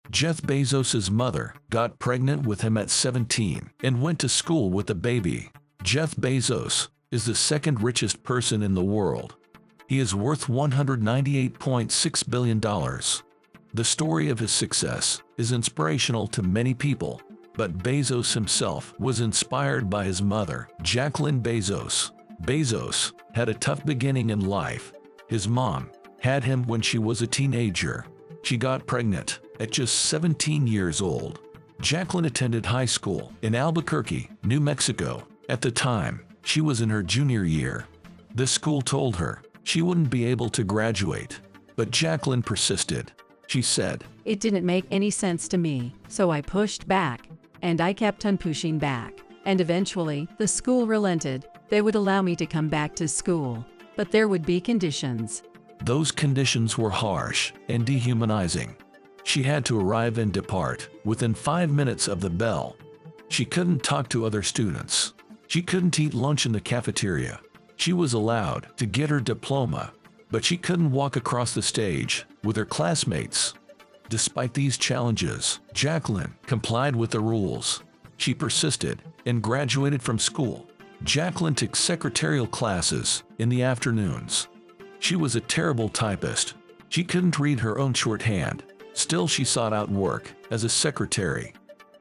Jeff Bezos' mother got pregnant with him at 17 and went to school with the baby. Jeff Bezos is the second richest person in the world. He is worth $198.6 billion. The story of his success is inspirational to many people, but Bezos himself was inspired by his mother, Jacqueline Bezos. Bezos had a tough beginning in life. His mom had him when she was a teenager. She got pregnant at just 17 years old. Jacqueline attended high school in Albuquerque, New Mexico. At the time, she was in her junior year. The school told her she wouldn't be able to graduate, but Jacqueline persisted. She said, "It didn't make any sense to me, so I pushed back, and I kept on pushing back. And eventually, the school relented. They would allow me to come back to school, but there would be conditions." Those conditions were harsh and dehumanizing. She had to arrive and depart within 5 minutes of the bell. She couldn't talk to other students. She couldn't eat lunch in the cafeteria. She was allowed to get her diploma, but she couldn't walk across the stage with her classmates. Despite these challenges, Jacqueline complied with the rules. She persisted and graduated from school. Jacqueline took secretarial classes in the afternoons. She was a terrible typist. She couldn't read her own shorthand. Still, she sought out work as a secretary,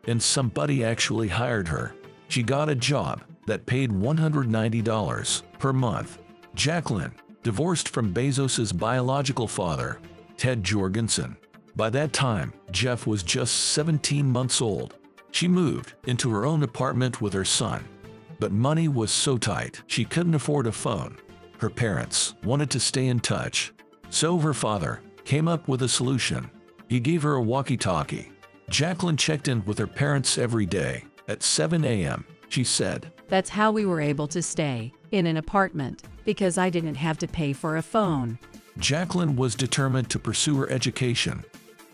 and somebody actually hired her. She got a job that paid $190 per month. Jacqueline divorced from Bezos' biological father, Ted Jorgensen. By that time, Jeff was just 17 months old. She moved into her own apartment with her son. But money was so tight, she couldn't afford a phone. Her parents wanted to stay in touch, so her father came up with a solution. He gave her a walkie-talkie. Jacqueline checked in with her parents every day at 7 a.m. She said, "That's how we were able to stay in an apartment, because I didn't have to pay for a phone." Jacqueline was determined to pursue her education.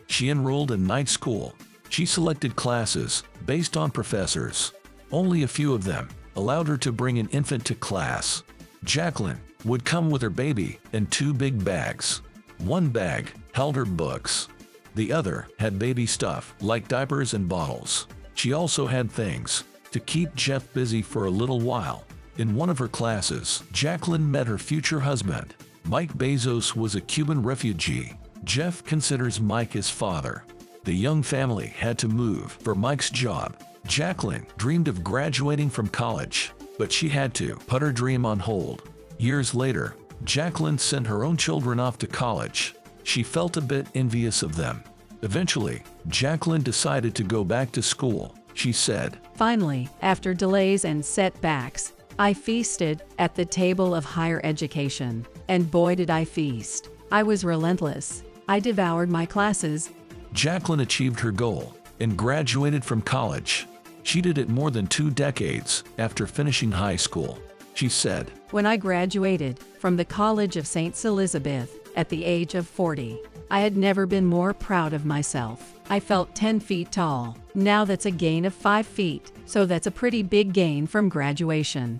She enrolled in night school. She selected classes based on professors. Only a few of them allowed her to bring an infant to class. Jacqueline would come with her baby in 2 big bags. One bag held her books. The other had baby stuff like diapers and bottles. She also had things to keep Jeff busy for a little while. In one of her classes, Jacqueline met her future husband. Mike Bezos was a Cuban refugee. Jeff considers Mike his father. The young family had to move for Mike's job. Jacqueline dreamed of graduating from college, but she had to put her dream on hold. Years later, Jacqueline sent her own children off to college. She felt a bit envious of them. Eventually, Jacqueline decided to go back to school. She said, "Finally, after delays and setbacks, I feasted at the table of higher education. And boy did I feast. I was relentless. I devoured my classes." Jacqueline achieved her goal and graduated from college. She did it more than 2 decades after finishing high school. She said, "When I graduated from the College of St. Elizabeth at the age of 40, I had never been more proud of myself. I felt 10 feet tall. Now that's a gain of 5 feet, so that's a pretty big gain from graduation."